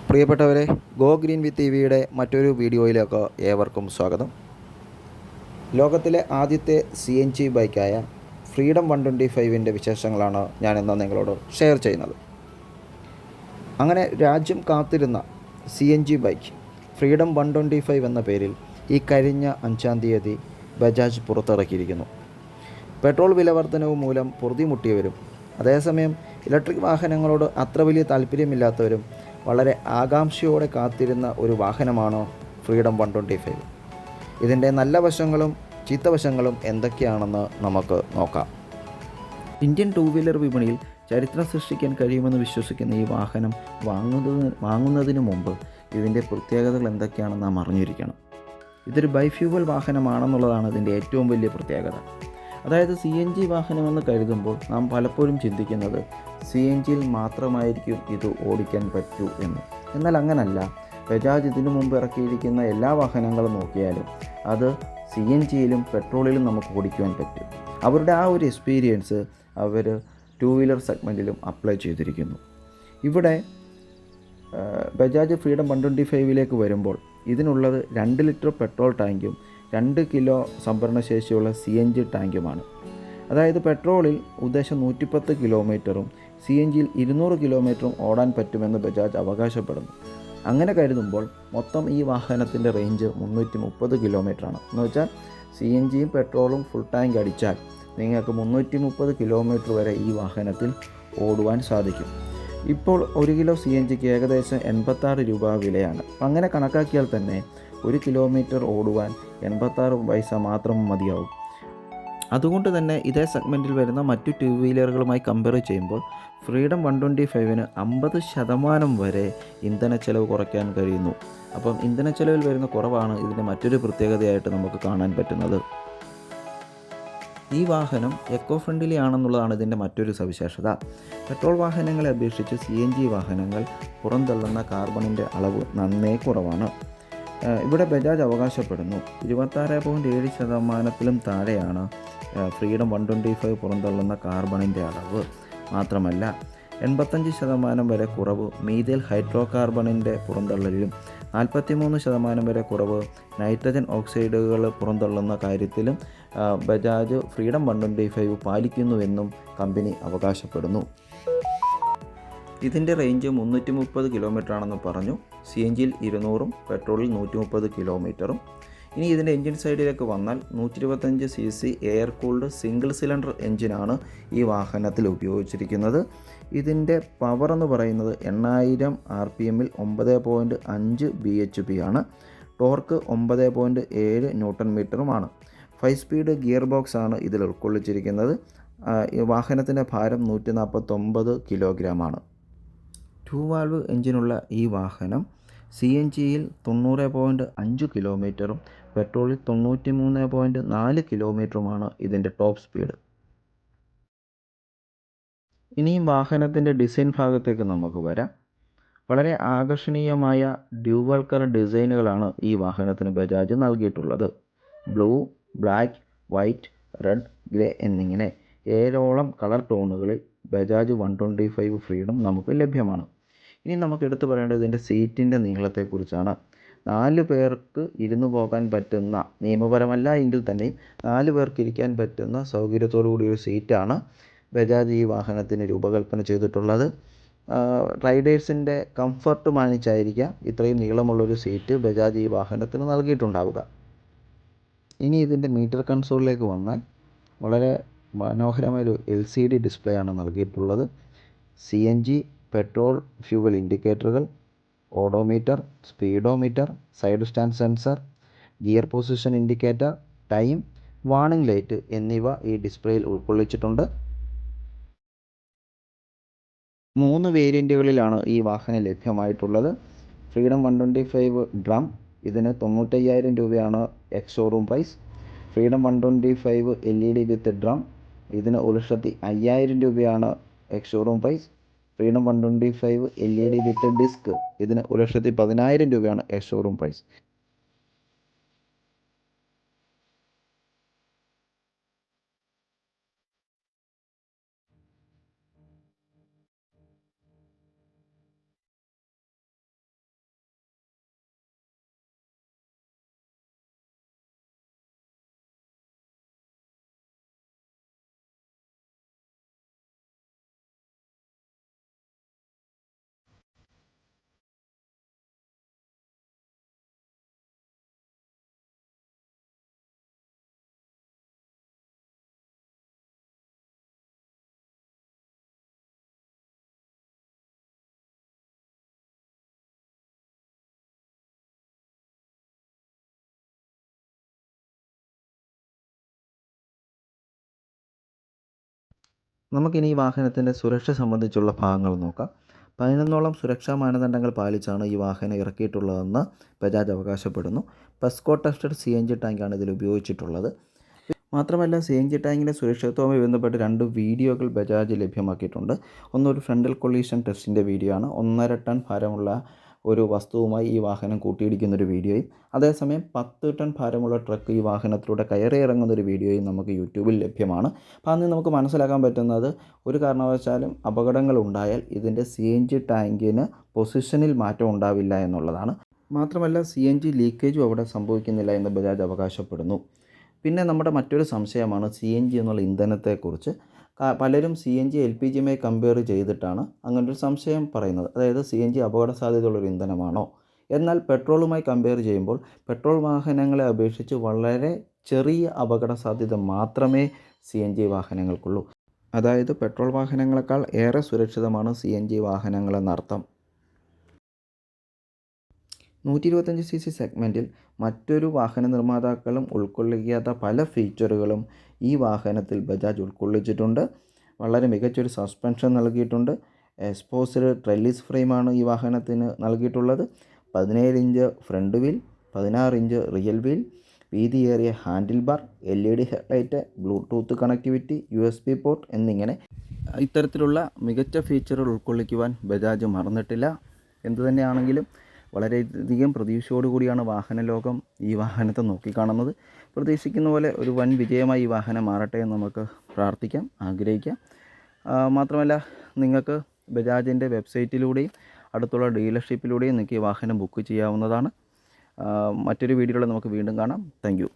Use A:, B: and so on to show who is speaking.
A: പ്രിയപ്പെട്ടവരെ, go green വിത്ത് ടിവിയുടെ മറ്റൊരു വീഡിയോയിലേക്ക് ഏവർക്കും സ്വാഗതം. ലോകത്തിലെ ആദ്യത്തെ CNG ബൈക്കായ ഫ്രീഡം 125ൻ്റെ വിശേഷങ്ങളാണ് ഞാനിന്ന് നിങ്ങളോട് ഷെയർ ചെയ്യുന്നത്. അങ്ങനെ രാജ്യം കാത്തിരുന്ന CNG ബൈക്ക് ഫ്രീഡം 125 എന്ന പേരിൽ ഈ കഴിഞ്ഞ 5-ാം തീയതി ബജാജ് പുറത്തിറക്കിയിരിക്കുന്നു. പെട്രോൾ വിലവർധനവ് മൂലം പൊറുതിമുട്ടിയവരും അതേസമയം ഇലക്ട്രിക് വാഹനങ്ങളോട് അത്ര വലിയ താല്പര്യമില്ലാത്തവരും വളരെ ആകാംക്ഷയോടെ കാത്തിരുന്ന ഒരു വാഹനമാണ് ഫ്രീഡം 125. ഇതിൻ്റെ നല്ല വശങ്ങളും ചീത്ത വശങ്ങളും എന്തൊക്കെയാണെന്ന് നമുക്ക് നോക്കാം. ഇന്ത്യൻ ടൂ വീലർ വിപണിയിൽ ചരിത്രം സൃഷ്ടിക്കാൻ കഴിയുമെന്ന് വിശ്വസിക്കുന്ന ഈ വാഹനം വാങ്ങുന്നതിന് മുമ്പ് ഇതിൻ്റെ പ്രത്യേകതകൾ എന്തൊക്കെയാണെന്ന് നാം അറിഞ്ഞിരിക്കണം. ഇതൊരു ബൈഫ്യൂവൽ വാഹനമാണെന്നുള്ളതാണ് ഇതിൻ്റെ ഏറ്റവും വലിയ പ്രത്യേകത. അതായത് CNG വാഹനമെന്ന് കരുതുമ്പോൾ നാം പലപ്പോഴും ചിന്തിക്കുന്നത് CNGയിൽ മാത്രമായിരിക്കും ഇത് ഓടിക്കാൻ പറ്റൂ എന്ന്. എന്നാൽ അങ്ങനല്ല. ബജാജ് ഇതിനു മുമ്പ് ഇറക്കിയിരിക്കുന്ന എല്ലാ വാഹനങ്ങളും നോക്കിയാലും അത് CNGയിലും പെട്രോളിലും നമുക്ക് ഓടിക്കുവാൻ പറ്റും. അവരുടെ ആ ഒരു എക്സ്പീരിയൻസ് അവർ ടൂ വീലർ സെഗ്മെൻറ്റിലും അപ്ലൈ ചെയ്തിരിക്കുന്നു. ഇവിടെ ബജാജ് ഫ്രീഡം 125ലേക്ക് വരുമ്പോൾ ഇതിനുള്ളത് 2 ലിറ്റർ പെട്രോൾ ടാങ്കും 2 കിലോ സംഭരണശേഷിയുള്ള CNG ടാങ്കുമാണ്. അതായത് പെട്രോളിൽ ഉദ്ദേശം 110 കിലോമീറ്ററും CNGയിൽ 200 കിലോമീറ്ററും ഓടാൻ പറ്റുമെന്ന് ബജാജ് അവകാശപ്പെടുന്നു. അങ്ങനെ കരുതുമ്പോൾ മൊത്തം ഈ വാഹനത്തിൻ്റെ റേഞ്ച് 330 കിലോമീറ്ററാണ്. എന്ന് വെച്ചാൽ CNGയും പെട്രോളും ഫുൾ ടാങ്ക് അടിച്ചാൽ നിങ്ങൾക്ക് 330 കിലോമീറ്റർ വരെ ഈ വാഹനത്തിൽ ഓടുവാൻ സാധിക്കും. ഇപ്പോൾ 1 കിലോ CNGക്ക് ഏകദേശം 86 രൂപ വിലയാണ്. അങ്ങനെ കണക്കാക്കിയാൽ തന്നെ 1 കിലോമീറ്റർ ഓടുവാൻ 86 പൈസ മാത്രം മതിയാവും. അതുകൊണ്ട് തന്നെ ഇതേ സെഗ്മെൻറ്റിൽ വരുന്ന മറ്റു ടൂ വീലറുകളുമായി കമ്പയർ ചെയ്യുമ്പോൾ ഫ്രീഡം 125ന് 50% വരെ ഇന്ധനച്ചെലവ് കുറയ്ക്കാൻ കഴിയുന്നു. അപ്പം ഇന്ധനച്ചെലവിൽ വരുന്ന കുറവാണ് ഇതിൻ്റെ മറ്റൊരു പ്രത്യേകതയായിട്ട് നമുക്ക് കാണാൻ പറ്റുന്നത്. ഈ വാഹനം എക്കോ ഫ്രണ്ട്ലി ആണെന്നുള്ളതാണ് ഇതിൻ്റെ മറ്റൊരു സവിശേഷത. പെട്രോൾ വാഹനങ്ങളെ അപേക്ഷിച്ച് CNG വാഹനങ്ങൾ പുറന്തള്ളുന്ന കാർബണിൻ്റെ അളവ് നന്നേ കുറവാണ്. ഇവിടെ ബജാജ് അവകാശപ്പെടുന്നു 26.7% താഴെയാണ് ഫ്രീഡം 125 പുറന്തള്ളുന്ന കാർബണിൻ്റെ അളവ്. മാത്രമല്ല 85% വരെ കുറവ് മീഥൈൽ ഹൈഡ്രോ കാർബണിൻ്റെ പുറന്തള്ളലിലും 43% വരെ കുറവ് നൈട്രജൻ ഓക്സൈഡുകൾ പുറന്തള്ളുന്ന കാര്യത്തിലും ബജാജ് ഫ്രീഡം 125 പാലിക്കുന്നുവെന്നും കമ്പനി അവകാശപ്പെടുന്നു. ഇതിൻ്റെ റേഞ്ച് 330 കിലോമീറ്റർ ആണെന്ന് പറഞ്ഞു. CNGയിൽ 200ഉം പെട്രോളിൽ 130 കിലോമീറ്ററും. ഇനി ഇതിൻ്റെ എൻജിൻ സൈഡിലേക്ക് വന്നാൽ 125 cc air cooled single cylinder എൻജിനാണ് ഈ വാഹനത്തിൽ ഉപയോഗിച്ചിരിക്കുന്നത്. ഇതിൻ്റെ പവർ എന്ന് പറയുന്നത് 8000 RPMൽ 9.5 bhp ആണ്. ടോർക്ക് 9.7 ന്യൂട്ടൺ മീറ്ററുമാണ്. 5 സ്പീഡ് ഗിയർ ബോക്സ് ആണ് ഇതിൽ ഉൾക്കൊള്ളിച്ചിരിക്കുന്നത്. ഈ വാഹനത്തിൻ്റെ ഭാരം 149 കിലോഗ്രാമാണ്. 2 വാൽവ് എഞ്ചിനുള്ള ഈ വാഹനം CNGയിൽ 90.5 കിലോമീറ്ററും പെട്രോളിൽ 93.4 കിലോമീറ്ററുമാണ് ഇതിൻ്റെ ടോപ്പ് സ്പീഡ്. ഇനിയും വാഹനത്തിൻ്റെ ഡിസൈൻ ഭാഗത്തേക്ക് നമുക്ക് വരാം. വളരെ ആകർഷണീയമായ ഡ്യുവൽ കളർ ഡിസൈനുകളാണ് ഈ വാഹനത്തിന് ബജാജ് നൽകിയിട്ടുള്ളത്. Blue, black, white, red, grey എന്നിങ്ങനെ 7ഓളം കളർ ടോണുകളിൽ ബജാജ് 125 ഫ്രീഡം നമുക്ക് ലഭ്യമാണ്. ഇനി നമുക്ക് എടുത്തു പറയേണ്ടത് ഇതിൻ്റെ സീറ്റിൻ്റെ നീളത്തെക്കുറിച്ചാണ്. 4 പേർക്ക് ഇരുന്ന് പോകാൻ പറ്റുന്ന, നിയമപരമല്ല എങ്കിൽ തന്നെയും 4 പേർക്ക് ഇരിക്കാൻ പറ്റുന്ന സൗകര്യത്തോടു കൂടിയൊരു സീറ്റാണ് ബജാജ് ഈ വാഹനത്തിന് രൂപകൽപ്പന ചെയ്തിട്ടുള്ളത്. റൈഡേഴ്സിൻ്റെ കംഫർട്ട് മാനിച്ചായിരിക്കാം ഇത്രയും നീളമുള്ളൊരു സീറ്റ് ബജാജ് ഈ വാഹനത്തിന് നൽകിയിട്ടുണ്ടാവുക. ഇനി ഇതിൻ്റെ മീറ്റർ കൺസോളിലേക്ക് വന്നാൽ വളരെ മനോഹരമായൊരു LCD ഡിസ്പ്ലേ ആണ് നൽകിയിട്ടുള്ളത്. CNG, പെട്രോൾ, ഫ്യൂവൽ ഇൻഡിക്കേറ്ററുകൾ, odometer, speedometer, side stand sensor, gear position indicator, time, warning light എന്നിവ ഈ ഡിസ്പ്ലേയിൽ ഉൾക്കൊള്ളിച്ചിട്ടുണ്ട്. 3 വേരിയൻറ്റുകളിലാണ് ഈ വാഹനം ലഭ്യമായിട്ടുള്ളത്. ഫ്രീഡം 125 ഡ്രം, ഇതിന് 95,000 രൂപയാണ് ex showroom price. Freedom 125 LED with drum, ഇതിന് 1,05,000 രൂപയാണ് ex showroom price. Freedom 125 LED with disc, ഇതിന് 1,10,000 രൂപയാണ് എക്സ് ഷോറൂം പ്രൈസ്. നമുക്കിനി ഈ വാഹനത്തിൻ്റെ സുരക്ഷ സംബന്ധിച്ചുള്ള ഭാഗങ്ങൾ നോക്കാം. 11ഓളം സുരക്ഷാ മാനദണ്ഡങ്ങൾ പാലിച്ചാണ് ഈ വാഹനം ഇറക്കിയിട്ടുള്ളതെന്ന് ബജാജ് അവകാശപ്പെടുന്നു. പെസ്കോ ടെസ്റ്റഡ് CNG ടാങ്കാണ് ഇതിൽ ഉപയോഗിച്ചിട്ടുള്ളത്. മാത്രമല്ല CNG ടാങ്കിൻ്റെ സുരക്ഷിതത്വവുമായി ബന്ധപ്പെട്ട് 2 വീഡിയോകൾ ബജാജ് ലഭ്യമാക്കിയിട്ടുണ്ട്. ഒന്നൊരു ഫ്രണ്ടൽ കൊളീഷൻ ടെസ്റ്റിൻ്റെ വീഡിയോ ആണ്. 1.5 ടൺ ഭാരമുള്ള ഒരു വസ്തുവുമായി ഈ വാഹനം കൂട്ടിയിടിക്കുന്നൊരു വീഡിയോയും, അതേസമയം 10 ടൺ ഭാരമുള്ള ട്രക്ക് ഈ വാഹനത്തിലൂടെ കയറി ഇറങ്ങുന്നൊരു വീഡിയോയും നമുക്ക് യൂട്യൂബിൽ ലഭ്യമാണ്. അപ്പോൾ അതിൽ നമുക്ക് മനസ്സിലാക്കാൻ പറ്റുന്നത് ഒരു കാരണവശാലും അപകടങ്ങൾ ഉണ്ടായാൽ ഇതിൻ്റെ CNG ടാങ്കിന് പൊസിഷനിൽ മാറ്റം ഉണ്ടാവില്ല എന്നുള്ളതാണ്. മാത്രമല്ല CNG ലീക്കേജും അവിടെ സംഭവിക്കുന്നില്ല എന്ന് ബജാജ് അവകാശപ്പെടുന്നു. പിന്നെ നമ്മുടെ മറ്റൊരു സംശയമാണ് CNG എന്നുള്ള ഇന്ധനത്തെക്കുറിച്ച്. പലരും CNG LPGയുമായി കമ്പയർ ചെയ്തിട്ടാണ് അങ്ങനൊരു സംശയം പറയുന്നത്. അതായത് CNG അപകട സാധ്യതയുള്ളൊരു ഇന്ധനമാണോ? എന്നാൽ പെട്രോളുമായി കമ്പയർ ചെയ്യുമ്പോൾ പെട്രോൾ വാഹനങ്ങളെ അപേക്ഷിച്ച് വളരെ ചെറിയ അപകട സാധ്യത മാത്രമേ CNG വാഹനങ്ങൾക്കുള്ളൂ. അതായത് പെട്രോൾ വാഹനങ്ങളെക്കാൾ ഏറെ സുരക്ഷിതമാണ് CNG വാഹനങ്ങളെന്നർത്ഥം. 125cc സെഗ്മെൻറ്റിൽ മറ്റൊരു വാഹന നിർമ്മാതാക്കളും ഉൾക്കൊള്ളിക്കാത്ത പല ഫീച്ചറുകളും ഈ വാഹനത്തിൽ ബജാജ് ഉൾക്കൊള്ളിച്ചിട്ടുണ്ട്. വളരെ മികച്ചൊരു സസ്പെൻഷൻ നൽകിയിട്ടുണ്ട്. എക്സ്പോസ്ഡ് ട്രെല്ലിസ് ഫ്രെയിമാണ് ഈ വാഹനത്തിന് നൽകിയിട്ടുള്ളത്. 17 inch front wheel, 16 inch rear wheel, വീതിയേറിയ handle bar, LED headlight, bluetooth connectivity, USB port എന്നിങ്ങനെ ഇത്തരത്തിലുള്ള മികച്ച ഫീച്ചറുകൾ ഉൾക്കൊള്ളിക്കുവാൻ ബജാജ് മറന്നിട്ടില്ല. എന്തുതന്നെയാണെങ്കിലും വളരെയധികം പ്രതീക്ഷയോടുകൂടിയാണ് വാഹന ലോകം ഈ വാഹനത്തെ നോക്കിക്കാണുന്നത്. പ്രതീക്ഷിക്കുന്ന പോലെ ഒരു വൻ വിജയമായി ഈ വാഹനം മാറട്ടെ എന്ന് നമുക്ക് പ്രാർത്ഥിക്കാം, ആഗ്രഹിക്കാം. മാത്രമല്ല നിങ്ങൾക്ക് ബജാജിൻ്റെ വെബ്സൈറ്റിലൂടെയും അടുത്തുള്ള ഡീലർഷിപ്പിലൂടെയും നിങ്ങൾക്ക് ഈ വാഹനം ബുക്ക് ചെയ്യാവുന്നതാണ്. മറ്റൊരു വീഡിയോയിൽ നമുക്ക് വീണ്ടും കാണാം. Thank you.